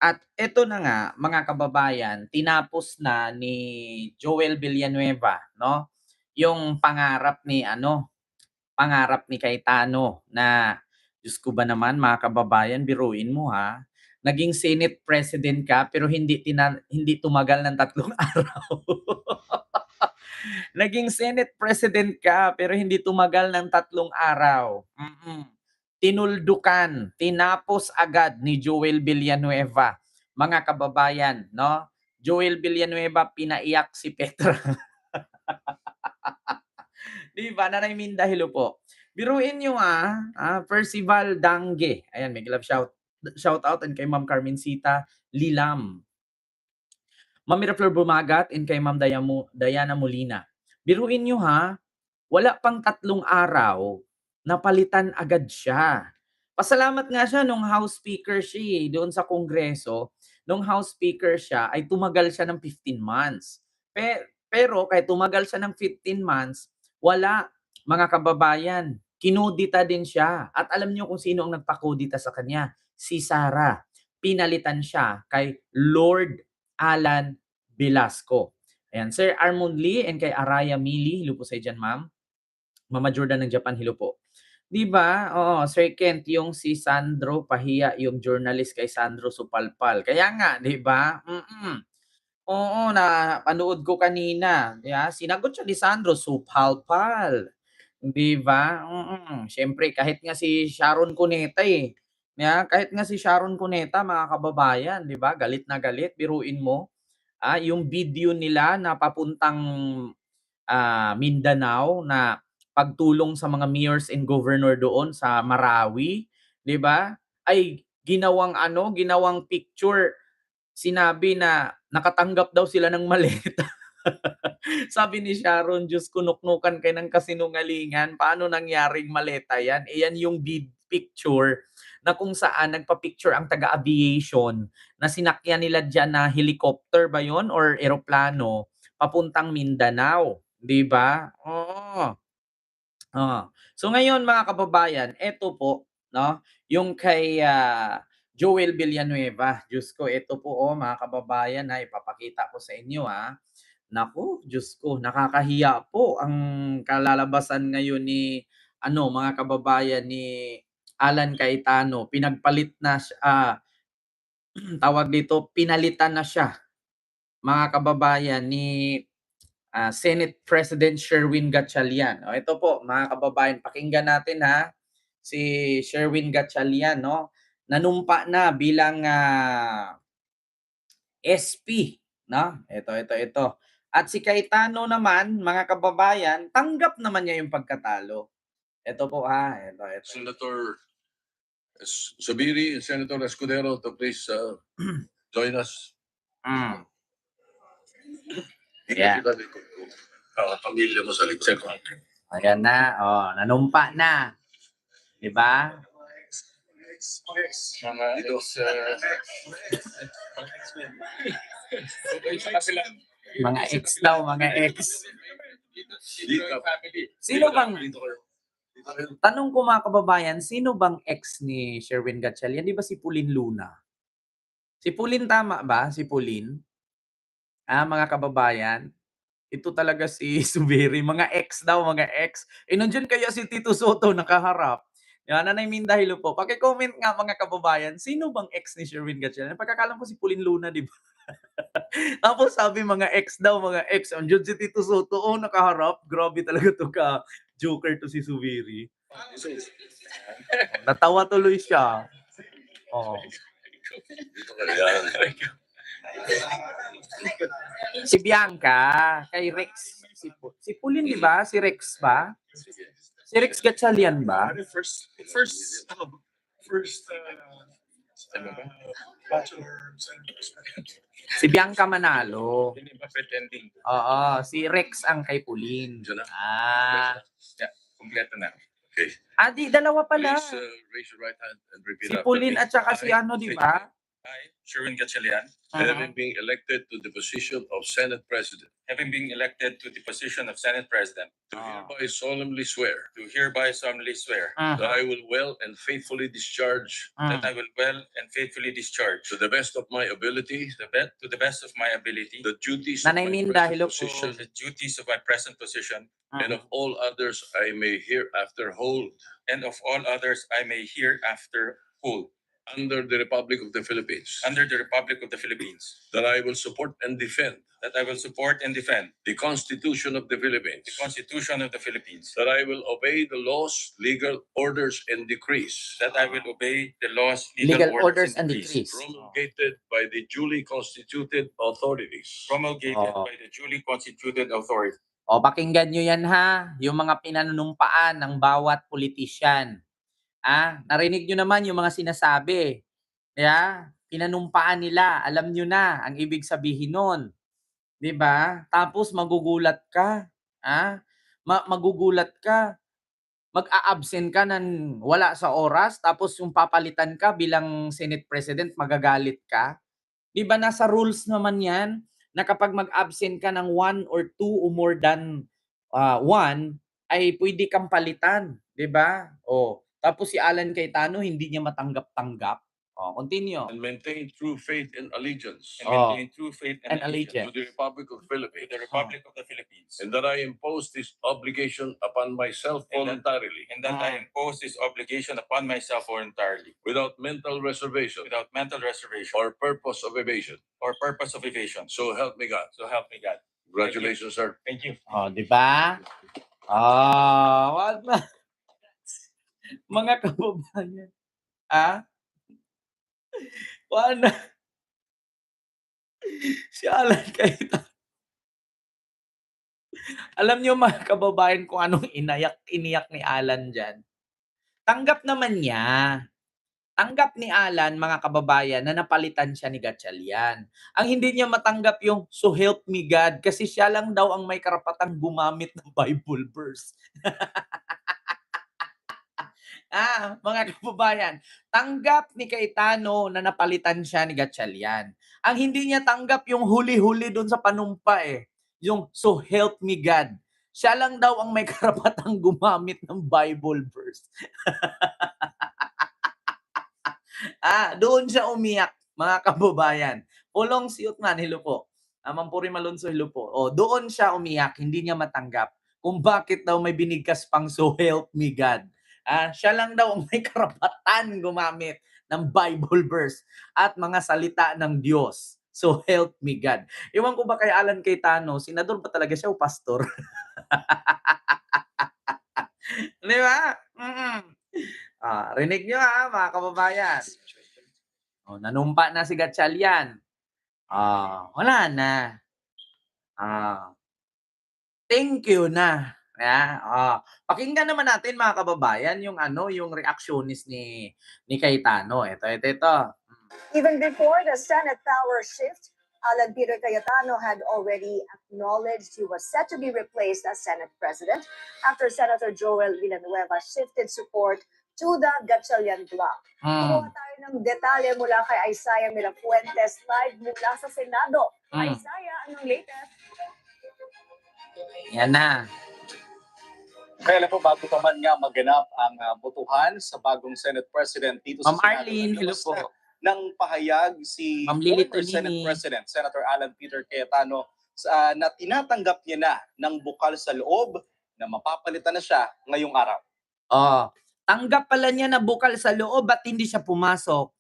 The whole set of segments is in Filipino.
At eto na nga mga kababayan, tinapos na ni Joel Villanueva 'no, yung pangarap ni Cayetano na Diyos ko ba naman mga kababayan biruin mo naging Senate President ka pero hindi tumagal ng 3 araw. Naging Senate President ka pero hindi tumagal ng 3 araw. Tinuldukan, tinapos agad ni Joel Villanueva. Mga kababayan, 'no? Joel Villanueva pinaiyak si Petra. 'Di ba, Nanay Minda, hello po. Biruin niyo Percival Dange. Ayan, may love shout out and kay Ma'am Carmencita Lilam. Ma'am Miraflor Bumagat and kay Ma'am Diana Molina. Biruin niyo wala pang 3 araw, napalitan agad siya. Pasalamat nga siya nung House Speaker siya doon sa Kongreso. Nung House Speaker siya ay tumagal siya ng 15 months. Pero kahit tumagal siya ng 15 months, wala mga kababayan. Kinudita din siya. At alam niyo kung sino ang nagpakudita sa kanya? Si Sara. Pinalitan siya kay Lord Alan Velasco. Ayan, Sir Armond Lee and kay Araya Mili, hello po sa dyan, ma'am. Mama Jordan ng Japan, hello po. 'Di ba? Oo, Sir Kent, yung si Sandro Pahiya, yung journalist kay Sandro Supalpal. Kaya nga, 'di ba? Oo, napanood ko kanina. Sinagot siya ni Sandro Supalpal. 'Di ba? Siyempre kahit nga si Sharon Cuneta kahit nga si Sharon Cuneta mga kababayan, 'di ba? Galit na galit, biruin mo. Yung video nila na papuntang Mindanao na pagtulong sa mga mayors and governor doon sa Marawi, 'di ba? Ay ginawang picture. Sinabi na nakatanggap daw sila ng maleta. Sabi ni Sharon, "Diyos ko, nuknukan kayo ng kasinungalingan. Paano nangyaring maleta 'yan?" Yan yung picture na kung saan nagpa-picture ang taga-aviation na sinakyan nila diyan na helicopter ba 'yon or eroplano papuntang Mindanao, 'di ba? Oo. So ngayon mga kababayan, eto po 'no, yung kay Joel Villanueva. Diyos ko, eto po mga kababayan ipapakita ko sa inyo Naku, Diyos ko, nakakahiya po ang kalalabasan ngayon ni mga kababayan ni Alan Cayetano. Pinagpalit na tawag dito, pinalitan na siya mga kababayan ni Senate President Sherwin Gatchalian. Ito po mga kababayan, pakinggan natin si Sherwin Gatchalian, no? Nanumpa na bilang SP, no? Ito. At si Cayetano naman, mga kababayan, tanggap naman niya yung pagkatalo. Ito po ito. Senator Subiri and Senator Escudero to please join us. Yeah. Pamilya mo sa likod. Ayan na, nanumpa na. 'Di ba? Mga Mga ex daw, mga ex. Sino bang tanong ko mga kababayan, sino bang ex ni Sherwin Gatchalian? Di ba si Pauline Luna? Si Pauline tama ba? Si Pauline? Mga kababayan, ito talaga si Subiri. Mga ex daw, mga ex. Nandiyan kaya si Tito Soto nakaharap. Yan, Nanay Minda, hello po. Paki-comment nga mga kababayan, sino bang ex ni Sherwin Gatchalian? Pagkakalam ko si Pauline Luna, di ba? Tapos sabi mga ex daw, mga ex. Andiyan si Tito Soto, nakaharap. Grabe talaga to ka. Joker to si Subiri. Natawa tuloy siya. Si Bianca, kay Rex. Si Pauline, di ba? Si Rex ba? Si Rex Gatchalian ba? Si Bianca Manalo. Oo, si Rex ang kay Pauline. Kompleto na. Okay. Di dalawa pala. Please raise your right hand and repeat Si after Pauline me. at saka si di ba? I, Sherwin Gatchalian, having been elected to the position of Senate President, having been elected to the position of Senate President, do hereby solemnly swear do hereby solemnly swear that I will well and faithfully discharge, that I will well and faithfully discharge to the best of my ability, to the best of my ability the duties of Nanay my Minda, present hello po. position the duties of my present position and of all others I may hereafter hold and of all others I may hereafter hold under the Republic of the Philippines, under the Republic of the Philippines, that I will support and defend that I will support and defend the Constitution of the Philippines, the Constitution of the Philippines, that I will obey the laws, legal orders, and decrees that I will obey the laws, Legal orders and decrees. promulgated by the duly constituted authorities promulgated Oo. by the duly constituted authority. O, pakinggan nyo yan ha, yung mga pinanunumpaan ng bawat politisyan. Narinig nyo naman yung mga sinasabi. Pinanumpaan nila, alam nyo na ang ibig sabihin nun. 'Di ba? Tapos magugulat ka. Magugulat ka. Mag-a-absent ka ng wala sa oras, tapos yung papalitan ka bilang Senate President, magagalit ka. 'Di ba nasa rules naman 'yan na kapag mag-absent ka ng 1 or 2 o more than 1 ay pwede kang palitan, 'di ba? Tapos si Alan Cayetano hindi niya matanggap-tanggap. Continue. and maintain true faith and allegiance And maintain true faith And to allegiance. the Republic of the to Philippines, the Republic of the Philippines, and that I impose this obligation upon myself And that- voluntarily, and that I impose this obligation upon myself voluntarily, without mental reservation without mental reservation or purpose of evasion. or purpose of evasion. So help me God. So help me God. Congratulations, sir. Thank you. 'Di ba? Wag na. Mga kababayan. Wag na. Si Alan Cayetano. Alam niyo mga kababayan kung anong iniyak ni Alan diyan. Tanggap naman niya. Tanggap ni Alan, mga kababayan, na napalitan siya ni Gatchalian. Ang hindi niya matanggap yung "So help me God" kasi siya lang daw ang may karapatang gumamit ng Bible verse. Mga kababayan, tanggap ni Cayetano na napalitan siya ni Gatchalian. Ang hindi niya tanggap yung huli-huli doon sa panumpa yung "So help me God." Siya lang daw ang may karapatang gumamit ng Bible verse. Doon siya umiyak, mga kababayan. Pulong Siot man, hello po. Mampuri Malonzo, hello po. Doon siya umiyak, hindi niya matanggap kung bakit daw may binigkas pang "So help me God." Siya lang daw ang may karapatan gumamit ng Bible verse at mga salita ng Diyos. So help me God. Ewan ko ba kay Alan Cayetano, senador ba talaga siya o pastor? Di ba? Rinig nyo mga kababayan. Nanumpa na si Gatchalian. Wala na. Thank you na. Pakinggan naman natin mga kababayan yung yung reactionist ni Cayetano. Ito. Even before the Senate power shift, Alan Peter Cayetano had already acknowledged he was set to be replaced as Senate President after Senator Joel Villanueva shifted support to the Gatchalian bloc. Kumuha tayo ng detalye mula kay Isaiah Mirafuentes live mula sa Senado. Isaiah, anong latest? Yan na. Kaya po bago pa man nga maganap ang botohan sa bagong Senate President dito sa Ma'am Senado, Arlene, hello naglabas po. na ng pahayag si Ma'am Lily former Senate Tonini. President Senator Alan Peter Cayetano na tinatanggap niya na ng bukal sa loob na mapapalitan na siya ngayong araw. Tanggap pala niya na bukal sa loob at hindi siya pumasok.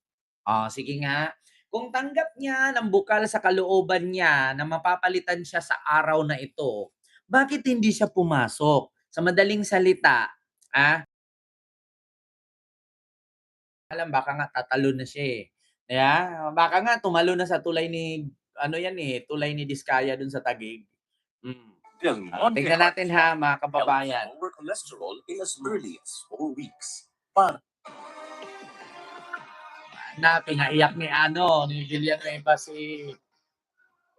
Sige nga. Kung tanggap niya ng bukal sa kalooban niya na mapapalitan siya sa araw na ito, bakit hindi siya pumasok? Sa madaling salita, baka nga tatalo na siya baka nga tumalo na sa tulay ni tulay ni Diskaya dun sa Taguig. Tingnan natin mga kababayan. Over cholesterol in as early as 4 weeks. Pinaiyak ni Villanueva si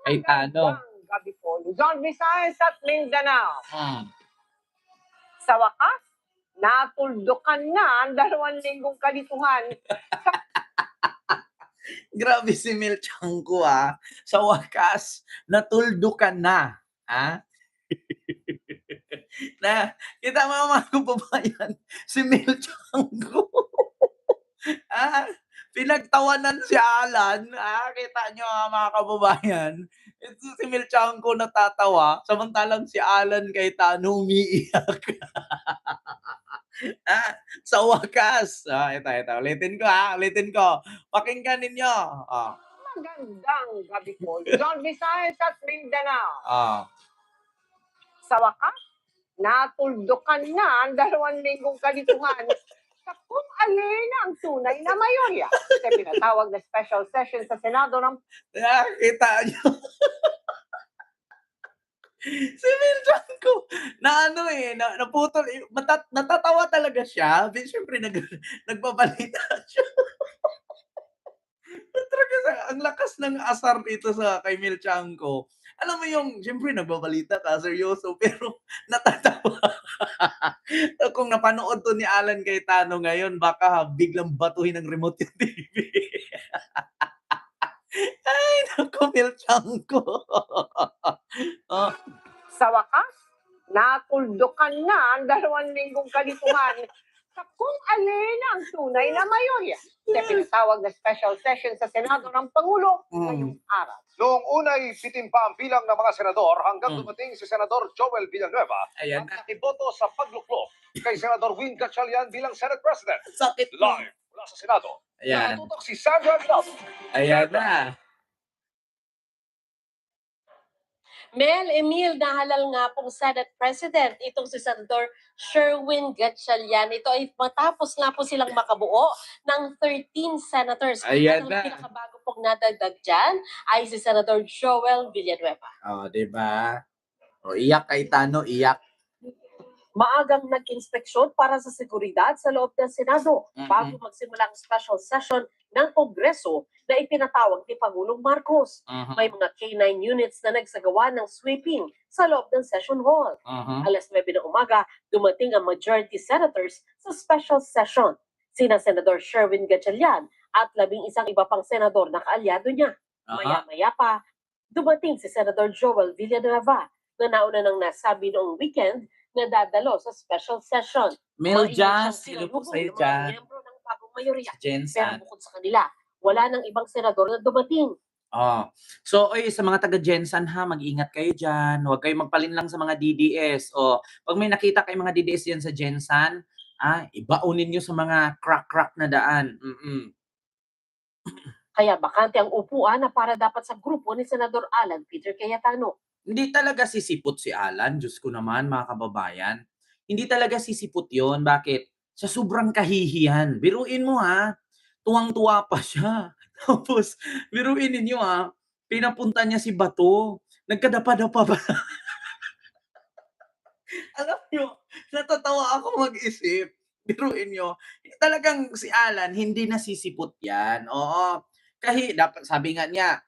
Cayetano. Gabi po, Luzon, Visayas at Mindanao. Hmm. Sa wakas, natuldukan na ang 2 linggong kalituhan. Grabe si Mel Tiangco, sa wakas natuldo ka na, ah. Na kita mo mga kababayan, si Mel Tiangco, ah, pinagtawanan si Alan, kita niyo, mga kababayan. Ito si Mel Tiangco natatawa, samantalang si Alan Cayetano umiiyak. Sa wakas, ito, ulitin ko, pakinggan ninyo. Magandang gabi po, Luzon, Visayas at Mindanao. Ah. Sa wakas, natuldukan na ang 2 linggong kalituhan sa kung alin ang tunay na mayorya sa pinatawag na special session sa Senado ng Kita niyo. Si Mel Tiangco na naputol, natatawa talaga siya. Siyempre nagbabalita siya. Talaga ang lakas ng asar dito sa kay Mel Tiangco. Alam mo yung siyempre nagbabalita ka, seryoso, pero natatawa. Kung napanood 'to ni Alan Cayetano ngayon, baka biglang batuhin ng remote yung TV. Ay naku, Mel Tiangco. Oh. Sa wakas, natuldukan na ang 2 linggong kalituhan sa kung alin ang tunay na mayorya sa pinatawag na special session sa Senado ng Pangulo ngayong araw. Noong unay pitimpa ang bilang ng mga senador hanggang dumating si Senador Joel Villanueva Ayan. ang nakiboto sa pagluklok kay Senador Win Gatchalian bilang Senate President. Sakit. Live mula sa Senado, Ayan. nakatutok si Sandra Love. Ayan na. Mel Emil, nahalal nga pong Senate President itong si Senador Sherwin Gatchalian. Ito ay matapos nga po silang makabuo ng 13 senators. Ayan At na. ang pinakabago pong nadagdag dyan ay si Senador Joel Villanueva. Di ba? Iyak Cayetano, iyak. Maagang nag-inspeksyon para sa seguridad sa loob ng Senado bago magsimula ang special session ng Kongreso na ipinatawag ni Pangulong Marcos. May mga K9 units na nagsagawa ng sweeping sa loob ng session hall. Alas 9 ng umaga, dumating ang majority senators sa special session. Sina Senador Sherwin Gatchalian at 11 iba pang senador na kaalyado niya. Maya-maya pa, dumating si Senador Joel Villanueva na nauna nang nasabi noong weekend na dadalo sa special session. Mel Maingay Jazz, siyang sino po sinalubong sa'yo ng mga dyan? miyembro ng bagong mayorya. Pero Jensen. bukod sa kanila, wala nang ibang senador na dumating. So, sa mga taga-Jensen mag-ingat kayo dyan. Huwag kayo magpalin lang sa mga DDS. Pag may nakita kayong mga DDS dyan sa Jensen, ibaunin nyo sa mga crack-crack na daan. Kaya bakante ang upuan na para dapat sa grupo ni Senador Alan Peter Cayetano. Hindi talaga sisipot si Alan, Diyos ko naman, mga kababayan. Hindi talaga sisipot yon. Bakit? Sa sobrang kahihiyan. Biruin mo tuwang-tuwa pa siya. Tapos, biruin ninyo pinapunta niya si Bato. Nagkadapa-dapa pa. Alam nyo, natatawa ako mag-isip. Biruin nyo, talagang si Alan, hindi nasisipot yan. Oo. Dapat, sabi nga niya,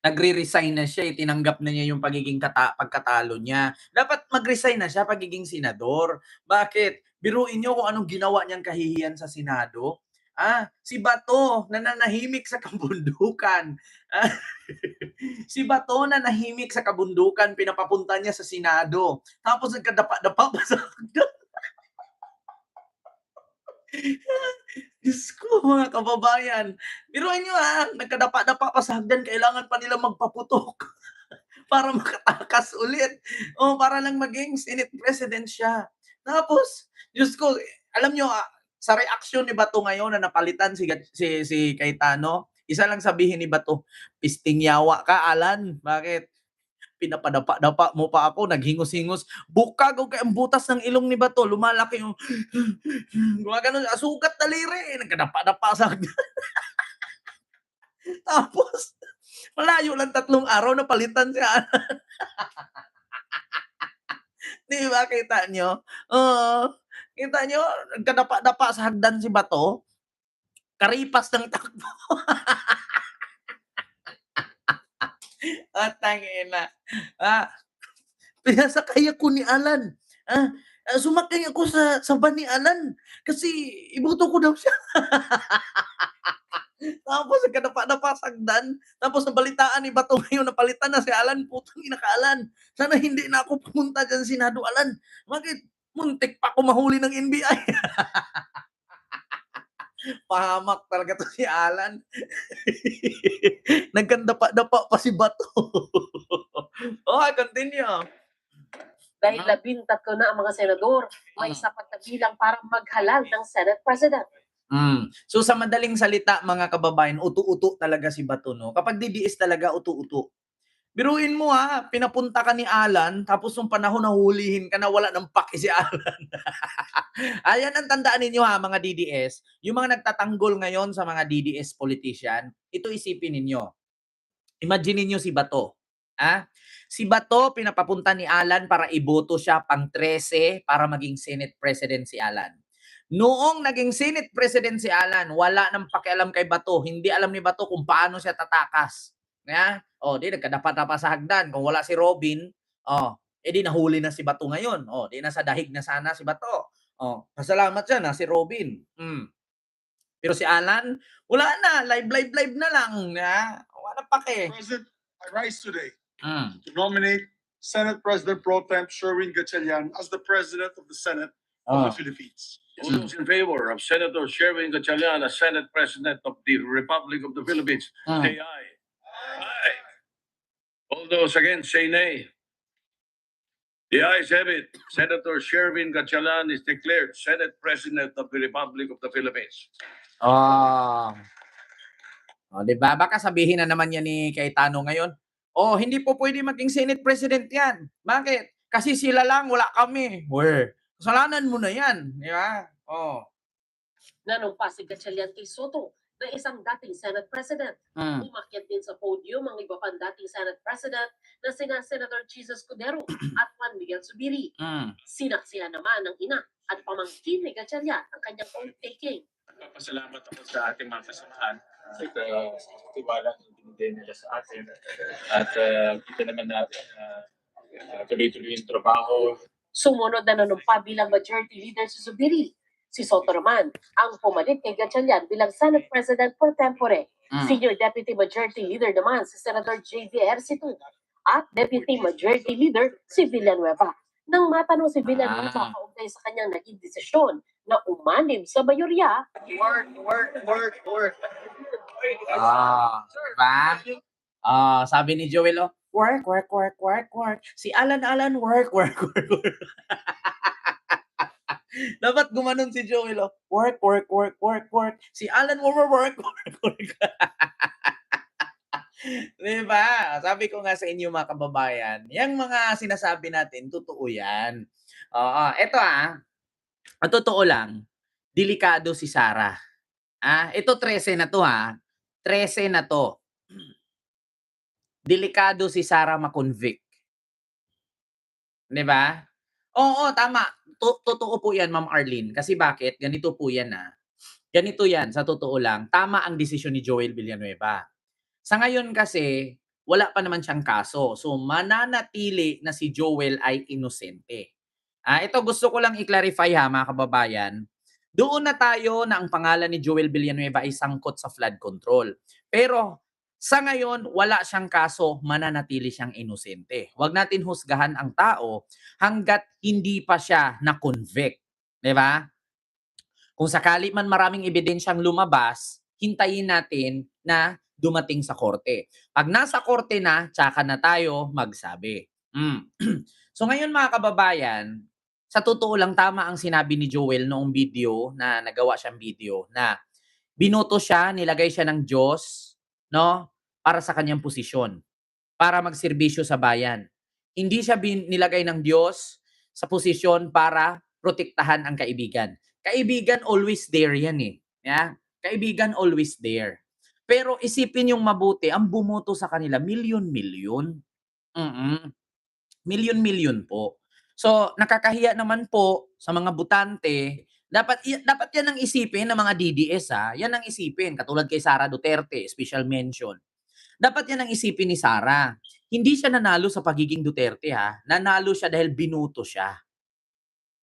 nagre-resign na siya, tinanggap na niya yung pagiging pagkatalo niya. Dapat mag-resign na siya pagiging senador. Bakit? Biruin niyo kung anong ginawa niyang kahihiyan sa Senado. Si Bato nananahimik sa kabundukan. Si Bato nanahimik sa kabundukan, pinapapunta niya sa Senado. Tapos nagkadapa-dapa pa sa hagdan. Diyos ko, mga kababayan. Biruin nyo nagkadapa-dapa pa sa hagdan, kailangan pa nila magpaputok para makatakas ulit. Para lang maging Senate President siya. Tapos, Diyos ko, alam nyo, sa reaksyon ni Bato ngayon na napalitan si Cayetano, isa lang sabihin ni Bato, pisting yawa ka, Alan. Bakit? Pinapadapa-dapa mo pa ako, naghingos-hingos. Bukag o kayang butas ng ilong ni Bato, lumalaki yung gumagano, sugat daliri, nagkadapa-dapa sa Tapos, malayo lang 3 araw na palitan siya. Di ba, kita nyo? Kita nyo, nagkadapa-dapa sa hagdan si Bato, karipas ng takbo. Tangina. Pinasakay ako ni Alan. Sumakay ako sa van ni Alan kasi iboto ko daw siya. Tapos nagkadapa-dapa sa hagdan, tapos nabalitaan ni Bato ngayon napalitan na si Alan, putang ina ka Alan. Sana hindi na ako pumunta diyan sa Senado, Alan. Bakit? Muntik pa ako mahuli ng NBI. Pahamak talaga 'to si Alan. Nagkandapa-dapa pa si Bato. Oh, continue. Dahil 13 na ang mga senador, may sapat na bilang para maghalal ng Senate President. So sa madaling salita mga kababayan, utu-utu talaga si Bato, no? Kapag DDS talaga, utu-utu. Biruin mo pinapunta ka ni Alan, tapos nung panahon na hulihin ka na, wala ng pake si Alan. Ayan ang tandaan ninyo mga DDS, yung mga nagtatanggol ngayon sa mga DDS politician, ito isipin ninyo. Imagine niyo si Bato. Si Bato pinapapunta ni Alan para iboto siya pang 13 para maging Senate President si Alan. Noong naging Senate President si Alan, wala nang pakialam kay Bato. Hindi alam ni Bato kung paano siya tatakas. Di nagkadapa-dapa sa hagdan. Kung wala si Robin, di nahuli na si Bato ngayon. Di nasa dahig na sana si Bato. Pasalamat siya na si Robin. Pero si Alan, wala na. Live na lang. Wala pake. President, I rise today Mm. to nominate Senate President Pro Tem Sherwin Gatchalian as the President of the Senate of the Philippines. All those in favor of Senator Sherwin Gatchalian as Senate President of the Republic of the Philippines, say aye. Aye. All those against, say nay. The ayes have it. Senator Sherwin Gatchalian is declared Senate President of the Republic of the Philippines. Diba? Baka sabihin na naman yan ni Cayetano ngayon, hindi po pwede maging Senate President yan. Bakit? Kasi sila lang, wala kami. Kasalanan mo na yan. Di ba? Nanumpa si Gatchalian kay Soto na isang dating Senate President. Umakyat din sa podium ang iba pang dating Senate President na sina Senator Jesus Cudero at Juan Miguel Zubiri. Sinaksihan naman ng ina at pamangkin ni Gatchalian ang kanyang oath taking. Pasalamat ako sa ating mga kasamahan at sa tiwala na binigay nila sa atin. At kita naman natin tuloy-tuloy yung trabaho. Sumunod na nanumpa bilang Majority Leader si Zubiri. Si Soto naman ang pumalit kay Gatchalian bilang Senate President pro tempore. Senior Deputy Majority Leader naman si Senator J.V. Ejercito at Deputy Majority Leader si Villanueva. Nang matanong si Villanueva kaugnay sa kanyang naging desisyon na umanib sa mayorya, Diba? Sabi ni Joel, work. Si Alan, work. Dapat gumanon si Joel, work. Si Alan, work. Diba? Sabi ko nga sa inyo mga kababayan, yung mga sinasabi natin, totoo yan. Ito ang totoo lang, delikado si Sara. Ito 13 na to 13 na to. Delikado si Sara ma-convict. Diba? Oo, tama. Totoo po yan, Ma'am Arlene. Kasi bakit? Ganito po yan Ganito yan, sa totoo lang. Tama ang desisyon ni Joel Villanueva. Sa ngayon kasi, wala pa naman siyang kaso. So, mananatili na si Joel ay inosente. Ito gusto ko lang i-clarify mga kababayan. Doon na tayo na ang pangalan ni Joel Villanueva ay sangkot sa flood control. Pero sa ngayon, wala siyang kaso, mananatili siyang inosente. Huwag natin husgahan ang tao hanggat hindi pa siya na-convict. Diba? Kung sakali man maraming ebidensyang lumabas, hintayin natin na dumating sa korte. Pag nasa korte na, tsaka na tayo magsabi. So ngayon mga kababayan, sa totoo lang tama ang sinabi ni Joel noong video na nagawa siyang video na binoto siya, nilagay siya ng Diyos, no? Para sa kanyang posisyon, para magserbisyo sa bayan. Hindi siya nilagay ng Diyos sa posisyon para protektahan ang kaibigan. Kaibigan always there yan Kaibigan always there. Pero isipin yung mabuti, ang bumoto sa kanila, milyon-milyon. Milyon-milyon po. So, nakakahiya naman po sa mga butante. Dapat yan ang isipin ng mga DDS Yan ang isipin. Katulad kay Sara Duterte, special mention. Dapat yan ang isipin ni Sara. Hindi siya nanalo sa pagiging Duterte Nanalo siya dahil binuto siya.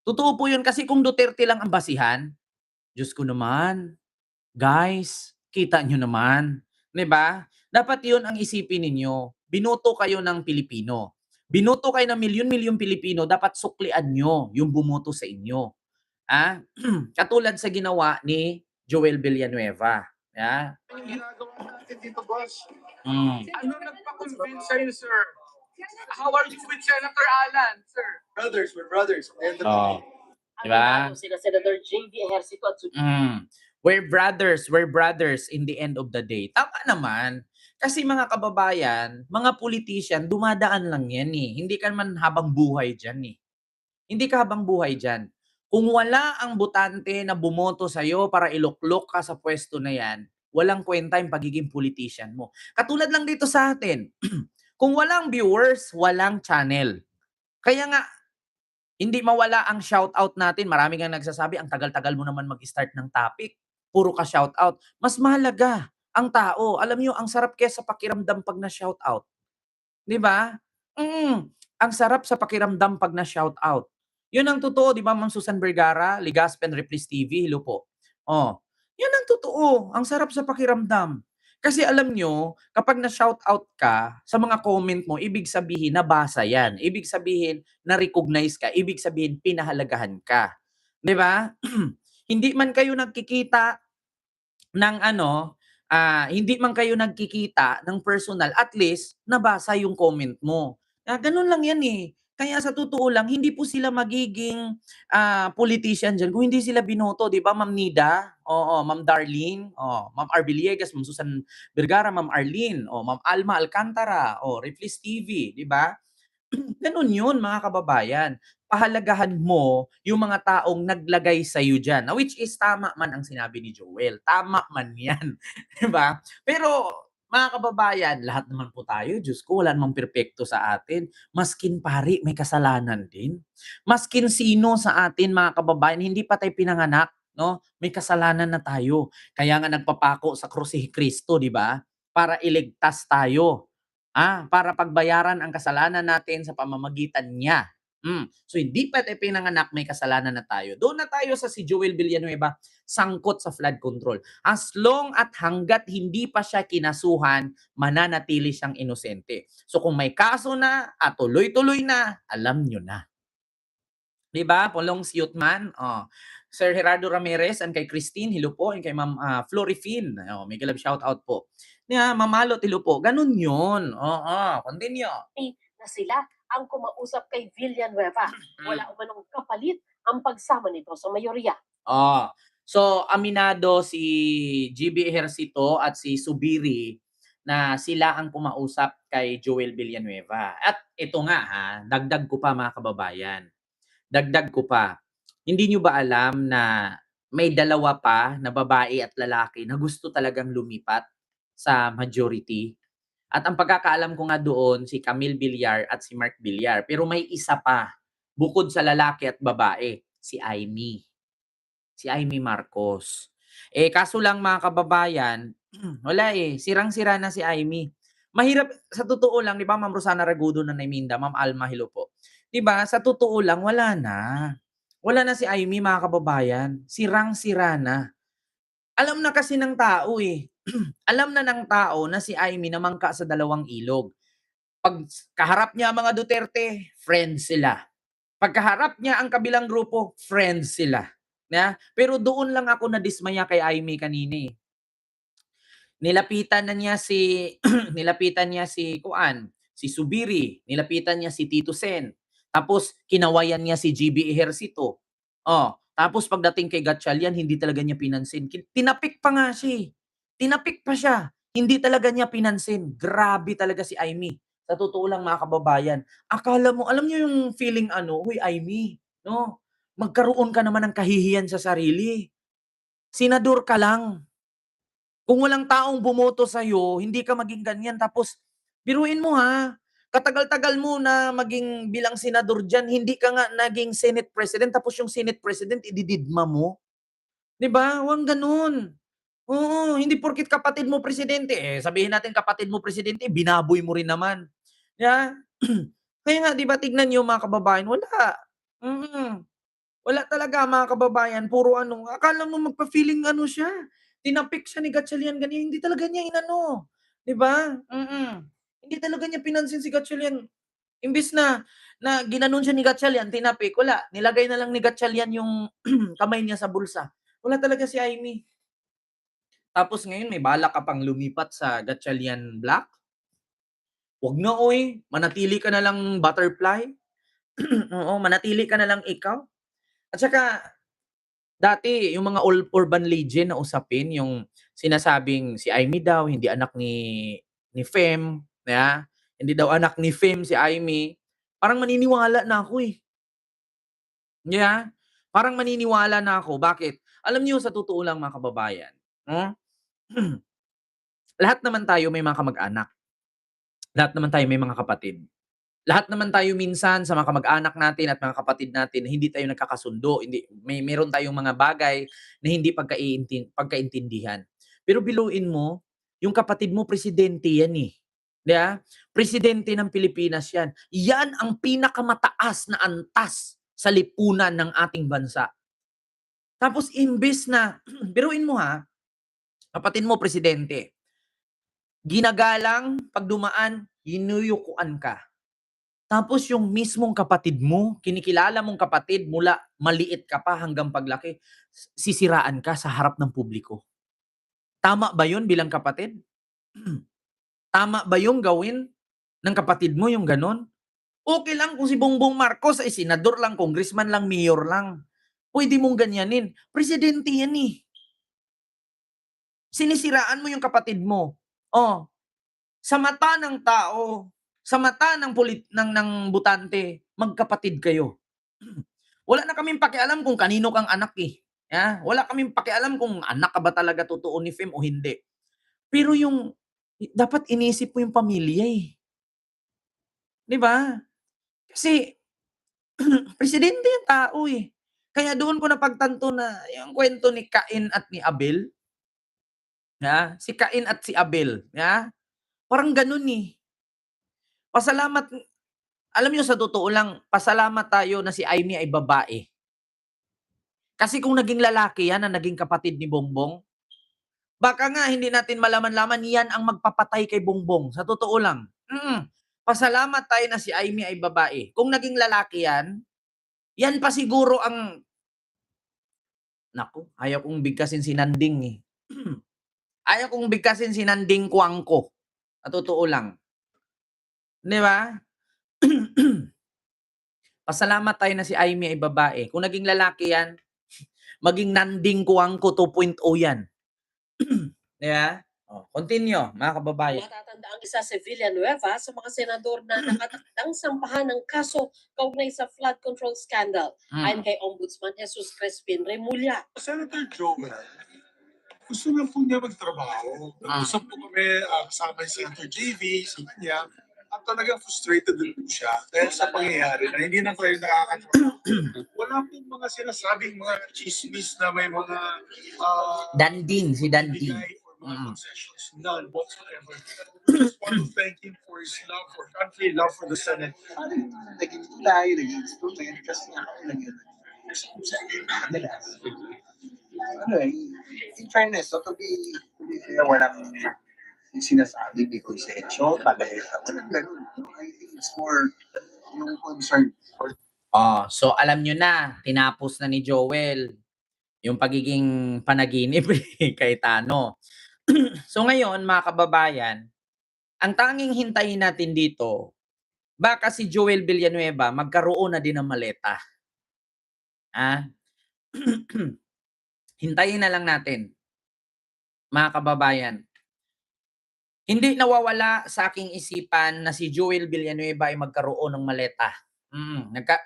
Totoo po yun kasi kung Duterte lang ang basihan, Diyos ko naman, guys, Kita nyo naman, 'di ba? Dapat 'yun ang isipin ninyo. Binoto kayo ng Pilipino. Binoto kayo ng milyon-milyong Pilipino, dapat suklian nyo yung bumoto sa inyo. Ah, katulad sa ginawa ni Joel Villanueva. Yeah. Yung ginagawa natin dito, boss. Ano nagpa-convince sa'yo, sir? How are you with Senator Alan, sir? Brothers, we're brothers. Oh. Diba? Aminado sina Senator J.V. Ejercito at We're brothers in the end of the day. Tama naman. Kasi mga kababayan, mga politician, dumadaan lang yan eh. Hindi ka man habang buhay dyan eh. Hindi ka habang buhay dyan. Kung wala ang botante na bumoto sa'yo para iluklok ka sa pwesto na yan, walang kwenta yung pagiging politician mo. Katulad lang dito sa atin. Kung walang viewers, walang channel. Kaya nga, hindi mawala ang shoutout natin. Marami kang nagsasabi, ang tagal-tagal mo naman mag-start ng topic. Puro ka shoutout. Mas mahalaga ang tao. Alam niyo, ang sarap kesa pakiramdam pag na-shoutout. 'Di ba? Ang sarap sa pakiramdam pag na-shoutout. 'Yun ang totoo, 'di ba, Ma'am Susan Vergara, Ligaspen Replis TV, hello po. Oh, 'yun ang totoo. Ang sarap sa pakiramdam. Kasi alam nyo, kapag na-shoutout ka sa mga comment mo, ibig sabihin nabasa yan. Ibig sabihin na-recognize ka. Ibig sabihin pinahalagahan ka. 'Di ba? Hindi man kayo nagkikita ng hindi man kayo nagkikita ng personal, at least nabasa yung comment mo. Ganun lang yan eh. Kaya sa totoo lang, hindi po sila magiging politician dyan kung hindi sila binoto, di ba, Ma'am Nida? Oo, Ma'am Darlene, Ma'am R. Villegas, Ma'am Susan Vergara, Ma'am Arlene, Ma'am Alma Alcantara, Reflis TV, di ba? Ganun yun, mga kababayan. Pahalagahan mo yung mga taong naglagay sa iyo diyan. Which is tama man ang sinabi ni Joel. Tama man 'yan, 'di ba? Pero mga kababayan, lahat naman po tayo, Diyos ko, wala namang perpekto sa atin. Maskin pari, may kasalanan din. Maskin sino sa atin, mga kababayan, hindi pa tayo pinanganak, no? May kasalanan na tayo. Kaya nga nagpapako sa krus si Kristo, 'di ba? Para iligtas tayo. Para pagbayaran ang kasalanan natin sa pamamagitan niya. So hindi pa tayo pinanganak, may kasalanan na tayo. Doon na tayo sa si Joel Villanueva, sangkot sa flood control. As long at hanggat hindi pa siya kinasuhan, mananatili siyang inosente. So kung may kaso na at tuloy-tuloy na, alam nyo na. Diba? Polong Siutman. Sir Gerardo Ramirez and kay Christine, hello po. And kay Ma'am Florifin. May galab shout out po. Mamalot, hello po. Ganun yun. Continue. na sila ang kumausap kay Villanueva. Wala umanong kapalit ang pagsama nito sa mayorya. So aminado si GB Ejercito at si Subiri na sila ang kumausap kay Joel Villanueva. At ito nga dagdag ko pa, mga kababayan. Dagdag ko pa. Hindi nyo ba alam na may dalawa pa na babae at lalaki na gusto talagang lumipat sa majority? At ang pagkakaalam ko nga doon, si Camille Villar at si Mark Villar. Pero may isa pa, bukod sa lalaki at babae, si Amy. Si Amy Marcos. Kaso lang, mga kababayan, wala sirang-sira na si Amy. Mahirap, sa totoo lang, di ba, Ma'am Rosana Ragudo na Naiminda, Ma'am Alma, hello po. Di ba, sa totoo lang, wala na. Wala na si Amy, mga kababayan. Sirang-sira na. Alam na kasi ng tao alam na ng tao na si Amy namangka sa dalawang ilog. Pag kaharap niya mga Duterte, friends sila. Pagkaharap niya ang kabilang grupo, friends sila. Pero doon lang ako nadismaya kay Amy kanina. Nilapitan niya si Subiri, nilapitan niya si Tito Sen. Tapos kinawayan niya si GB Ejercito. Tapos pagdating kay Gatchalian, hindi talaga niya pinansin. Tinapik pa nga siya. Tinapik pa siya. Hindi talaga niya pinansin. Grabe talaga si Amy. Sa totoo lang, mga kababayan. Akala mo, alam niyo yung feeling huy Amy, no? Magkaroon ka naman ng kahihiyan sa sarili. Senador ka lang. Kung walang taong bumoto sa'yo, hindi ka maging ganyan. Tapos, biruin mo katagal-tagal mo na maging bilang senador dyan, hindi ka nga naging Senate President, tapos yung Senate President, idididma mo. Diba? Huwag ganun. Oo, hindi porkit kapatid mo presidente, sabihin natin kapatid mo presidente, binaboy mo rin naman. Kaya nga, diba, tignan nyo, mga kababayan, wala. Wala talaga, mga kababayan, puro akala mo magpa-feeling siya. Tinapik siya ni Gatchalian ganyan, hindi talaga niya inano, 'di ba? Hindi talaga niya pinansin si Gatchalian. Imbis na ginanon siya ni Gatchalian, tinapik, wala, nilagay na lang ni Gatchalian yung kamay niya sa bulsa. Wala talaga si Amy. Tapos ngayon may balak ka pang lumipat sa Gatchalian Black? Wag na oy, manatili ka na lang butterfly. Oo, manatili ka na lang ikaw. At saka dati yung mga urban legend na usapin, yung sinasabing si Amy daw hindi anak ni Fem, ya, hindi daw anak ni Fem si Amy. Parang maniniwala na ako eh. Yeah, parang maniniwala na ako. Bakit? Alam niyo sa totoo lang mga kababayan, no? Lahat naman tayo may mga kamag-anak. Lahat naman tayo may mga kapatid. Lahat naman tayo minsan sa mga kamag-anak natin at mga kapatid natin hindi tayo nagkakasundo, hindi meron tayong mga bagay na hindi pagkaintindihan. Pero biluin mo, yung kapatid mo presidente yan eh. 'Di ba? Presidente ng Pilipinas yan. Yan ang pinakamataas na antas sa lipunan ng ating bansa. Tapos imbes na biruin mo ha, kapatid mo presidente. Ginagalang pag dumaan, hinuyukuan ka. Tapos yung mismong kapatid mo, kinikilala mong kapatid mula maliit ka pa hanggang paglaki, sisiraan ka sa harap ng publiko. Tama ba yun bilang kapatid? Tama ba yung gawin ng kapatid mo yung ganon? Okay lang kung si Bongbong Marcos ay senador lang, congressman lang, mayor lang. Pwede mong ganyanin. Presidente yan eh. Sinisiraan mo yung kapatid mo. Oh, sa mata ng tao, sa mata ng butante, magkapatid kayo. Wala na kaming pakialam kung kanino kang anak eh. Yeah? Wala kaming pakialam kung anak ka ba talaga totoo ni Fem o hindi. Pero yung dapat inisip mo yung pamilya eh. 'Di ba? Kasi presidente yung tao eh. Kaya doon ko napagtanto na yung kwento ni Cain at ni Abel. Yeah? Si Cain at si Abel. Yeah? Parang ganun eh. Pasalamat, alam niyo sa totoo lang, pasalamat tayo na si Amy ay babae. Kasi kung naging lalaki yan na naging kapatid ni Bongbong, baka nga hindi natin malaman-laman yan ang magpapatay kay Bongbong. Sa totoo lang. Pasalamat tayo na si Amy ay babae. Kung naging lalaki yan, yan pa siguro ang... Naku, ayaw kong bigkasin si Nanding eh. Ayaw kong bigkasin si Nanding Kuangko. Sa totoo lang. Di ba? Pasalamat tayo na si Amy ay babae. Kung naging lalaki yan, maging Nanding Kuangko 2.0 yan. Di ba? Oh, continue, mga kababayan. Matatanda ang isa si Villanueva sa mga senador na nakatakdang sampahan ng kaso kaugnay sa flood control scandal. Ayon kay Ombudsman Jesus Crespin Remulla. Senator Joel, gusto na po niya magtrabaho. Nag-usap po kami kasama si Senator JV, si kanya, at talagang frustrated din po siya dahil sa pangyayari na hindi na tayo nakakatrabaho. Wala pong mga sinasabing mga chismis na may mga Danding, si Danding. bigay or mga concessions, none whatsoever. Just want to thank him for his love for country, love for the Senate. Parang naging tayo, naging instrument, kasi nga ako naging ano eh, in fairness, so to be fair, walang sinasabi ni konsensyo, talaga, walang ganun. I think it's more yung concern for Oh, so alam nyo na, tinapos na ni Joel yung pagiging panaginip kay Tano. So ngayon, mga kababayan, ang tanging hintayin natin dito, baka si Joel Villanueva magkaroon na din ng maleta. Hintayin na lang natin, mga kababayan. Hindi nawawala sa aking isipan na si Joel Villanueva ay magkaroon ng maleta.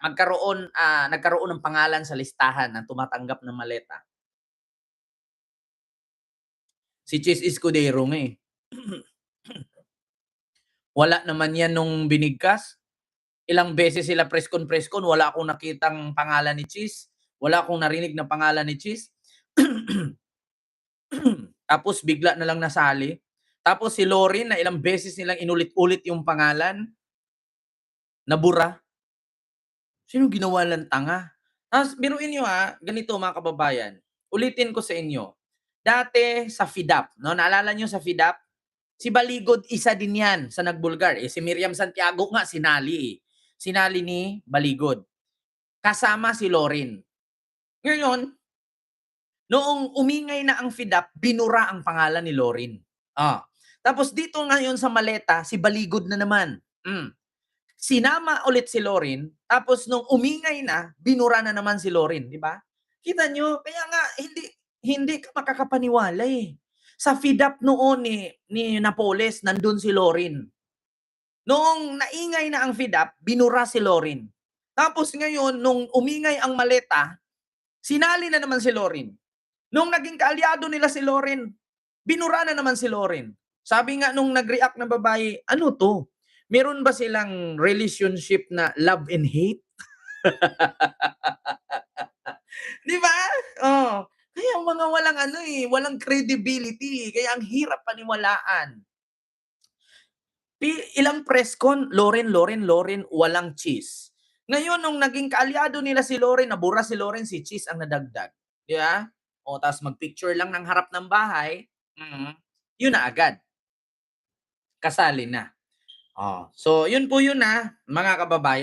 Nagkaroon ng pangalan sa listahan ng tumatanggap ng maleta. Si Chis Escudero nga eh. Wala naman yan nung binigkas. Ilang beses sila press con, wala akong nakitang pangalan ni Chis. Wala akong narinig na pangalan ni Chis. Tapos bigla na lang nasali. Tapos si Lorin na ilang beses nilang inulit-ulit yung pangalan, nabura. Sino ginawa lang tanga? Tapos biruin nyo ha, ganito mga kababayan. Ulitin ko sa inyo. Dati sa FIDAP, no? Naalala nyo sa FIDAP? Si Baligod, isa din yan sa nagbulgar. Si Miriam Santiago nga, sinali. Sinali ni Baligod. Kasama si Lorin. Ngayon, noong umingay na ang FIDAP, binura ang pangalan ni Lorin. Tapos dito ngayon sa maleta, si Baligod na naman. Sinama ulit si Lorin, tapos nung umingay na, binura na naman si Lorin, di ba? Kita nyo, kaya nga, hindi ka makakapaniwala eh. Sa FIDAP noon ni Napoles, nandun si Lorin. Noong naingay na ang FIDAP, binura si Lorin. Tapos ngayon, nung umingay ang maleta, sinali na naman si Lorin. Nung naging kaalyado nila si Lorin, binura na naman si Lorin. Sabi nga nung nag-react na babae, ano to? Meron ba silang relationship na love and hate? Di ba? Kaya mga walang credibility. Kaya ang hirap paniwalaan. Ilang press con, Lorin, walang cheese. Ngayon, nung naging kaalyado nila si Lorin, nabura si Lorin, si cheese ang nadagdag. Di ba? Tapos mag-picture lang ng harap ng bahay, yun na agad. Kasali na. So, yun po yun mga kababayan.